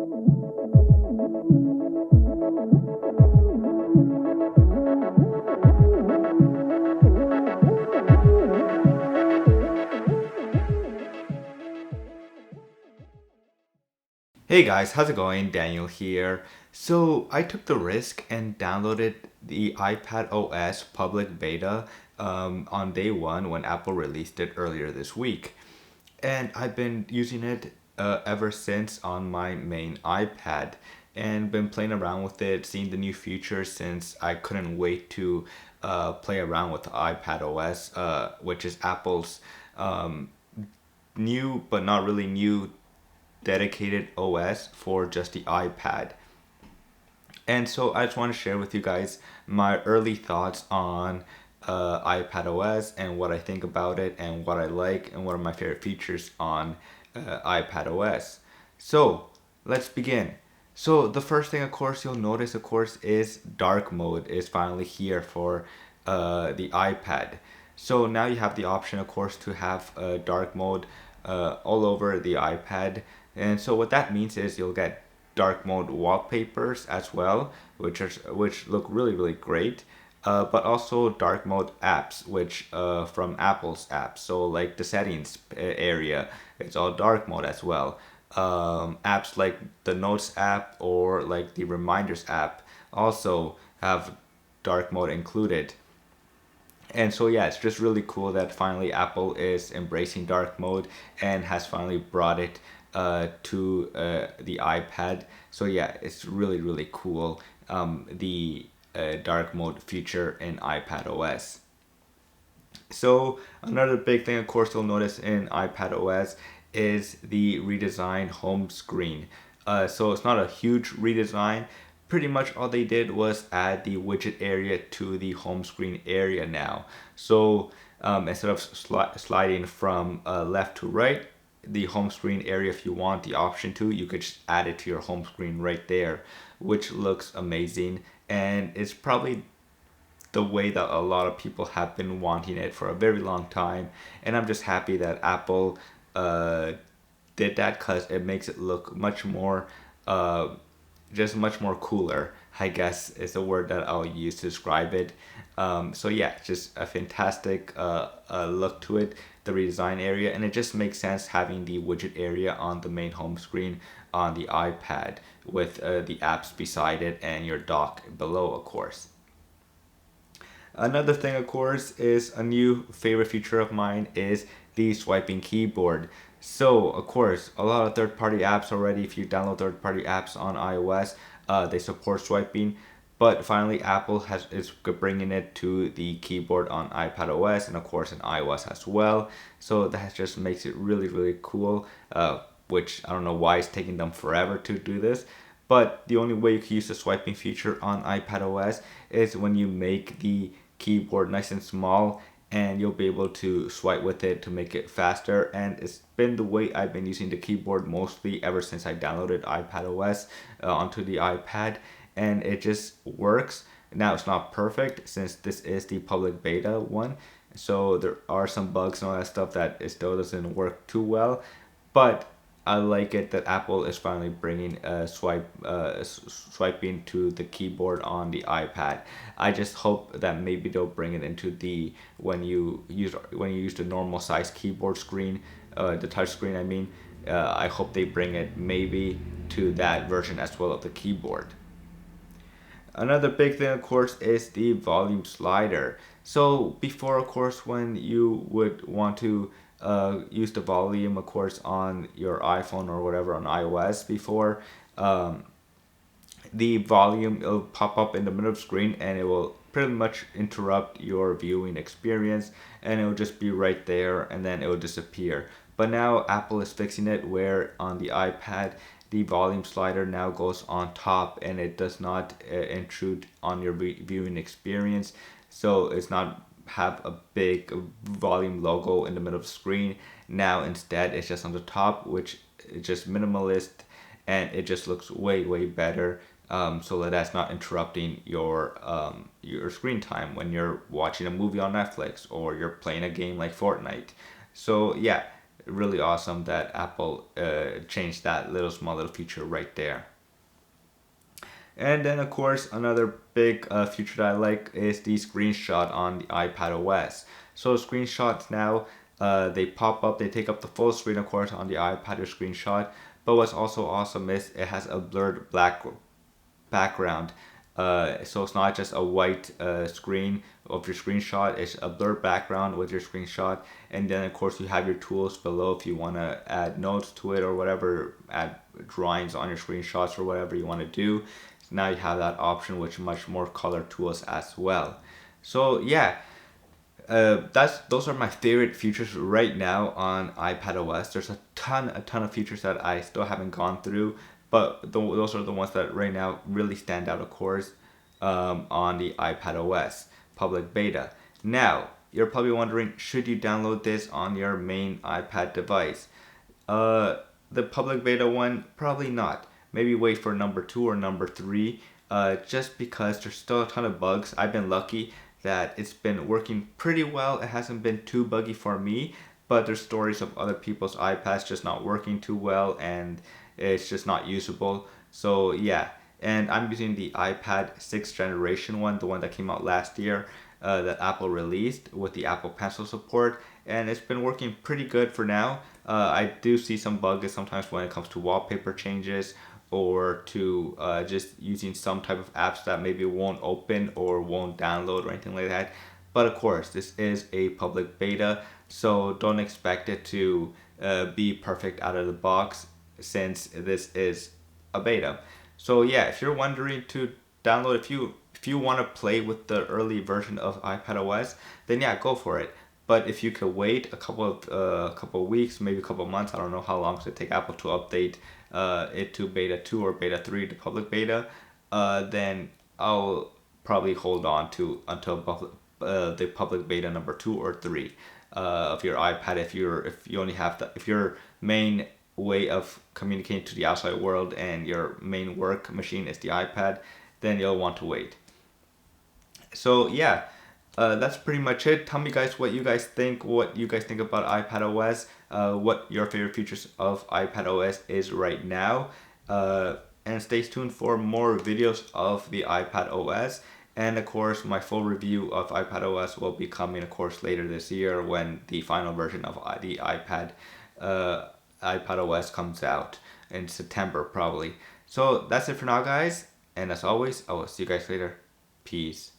Hey guys, how's it going? Daniel here. So I took the risk and downloaded the iPadOS public beta on day one when Apple released it earlier this week. And I've been using it ever since on my main iPad and been playing around with it, seeing the new features since I couldn't wait to play around with iPadOS, which is Apple's new but not really new dedicated OS for just the iPad. And so I just want to share with you guys my early thoughts on iPadOS and what I think about it and what I like and what are my favorite features on iPadOS. So let's begin. So the first thing, of course, you'll notice, of course, is dark mode is finally here for the iPad. So now you have the option, of course, to have dark mode all over the iPad. And so what that means is you'll get dark mode wallpapers as well, which look really great. But also dark mode apps, which from Apple's apps. So like the settings area, it's all dark mode as well. Apps like the Notes app or like the Reminders app also have dark mode included. And so yeah, it's just really cool that finally Apple is embracing dark mode and has finally brought it to the iPad. So yeah, it's really cool. The dark mode feature in iPadOS. So another big thing, of course, you'll notice in iPadOS is the redesigned home screen. So it's not a huge redesign. Pretty much all they did was add the widget area to the home screen area now. So instead of sliding from left to right, the home screen area, if you want the option to, you could just add it to your home screen right there, which looks amazing. And it's probably the way that a lot of people have been wanting it for a very long time. And I'm just happy that Apple uh, did that because it makes it look much more, just much more cooler, I guess is the word that I'll use to describe it. So yeah, just a fantastic look to it, the redesign area, and it just makes sense having the widget area on the main home screen on the iPad with the apps beside it and your dock below, of course. Another thing, of course, is a new favorite feature of mine is the swiping keyboard. So, of course, a lot of third-party apps already, if you download third-party apps on iOS, they support swiping. But finally, Apple is bringing it to the keyboard on iPadOS and, of course, in iOS as well. So that just makes it really cool, which I don't know why it's taking them forever to do this. But the only way you can use the swiping feature on iPadOS is when you make the keyboard nice and small and you'll be able to swipe with it to make it faster. And it's been the way I've been using the keyboard mostly ever since I downloaded iPadOS onto the iPad, and it just works. Now it's not perfect since this is the public beta one, so there are some bugs and all that stuff that it still doesn't work too well, but I like it that Apple is finally bringing swiping to the keyboard on the iPad. I just hope that maybe they'll bring it into the when you use the normal size keyboard screen, the touch screen. I mean, I hope they bring it maybe to that version as well of the keyboard. Another big thing, of course, is the volume slider. So before, of course, when you would want to use the volume, of course, on your iPhone or whatever on iOS before, um, the volume will pop up in the middle of the screen and it will pretty much interrupt your viewing experience, and it will just be right there and then it will disappear. But now Apple is fixing it where on the iPad the volume slider now goes on top and it does not intrude on your viewing experience. So it's not have a big volume logo in the middle of the screen. Now instead it's just on the top, which is just minimalist, and it just looks way better. So that's not interrupting your screen time when you're watching a movie on Netflix or you're playing a game like Fortnite. So yeah, really awesome that Apple changed that small little feature right there. And then of course another big feature that I like is the screenshot on the iPadOS. So screenshots now, they pop up, they take up the full screen of course on the iPad or screenshot. But what's also awesome is it has a blurred black background. So it's not just a white screen of your screenshot, it's a blurred background with your screenshot. And then of course you have your tools below if you want to add notes to it or whatever, add drawings on your screenshots or whatever you want to do. Now you have that option with much more color tools as well. So yeah, those are my favorite features right now on iPadOS. There's a ton of features that I still haven't gone through, but those are the ones that right now really stand out, of course, on the iPadOS public beta. Now you're probably wondering, should you download this on your main iPad device? The public beta one, probably not. Maybe wait for number 2 or number 3, just because there's still a ton of bugs. I've been lucky that it's been working pretty well. It hasn't been too buggy for me, but there's stories of other people's iPads just not working too well and it's just not usable. So yeah, and I'm using the iPad 6th generation one, the one that came out last year, that Apple released with the Apple Pencil support, and it's been working pretty good for now. I do see some bugs sometimes when it comes to wallpaper changes or to just using some type of apps that maybe won't open or won't download or anything like that. But of course, this is a public beta, so don't expect it to be perfect out of the box since this is a beta. So yeah, if you're wondering to download, if you want to play with the early version of iPadOS, then yeah, go for it. But if you could wait a couple of weeks, maybe a couple of months, I don't know how long it take Apple to update it to beta 2 or beta 3 to public beta, then I'll probably hold on to until the public beta number 2 or 3 of your iPad. If you only have if your main way of communicating to the outside world and your main work machine is the iPad, then you'll want to wait. So yeah, that's pretty much it. Tell me guys what you guys think, about iPadOS, what your favorite features of iPadOS is right now, and stay tuned for more videos of the iPadOS. And of course, my full review of iPadOS will be coming, of course, later this year when the final version of the iPadOS comes out in September probably. So that's it for now, guys. And as always, I will see you guys later. Peace.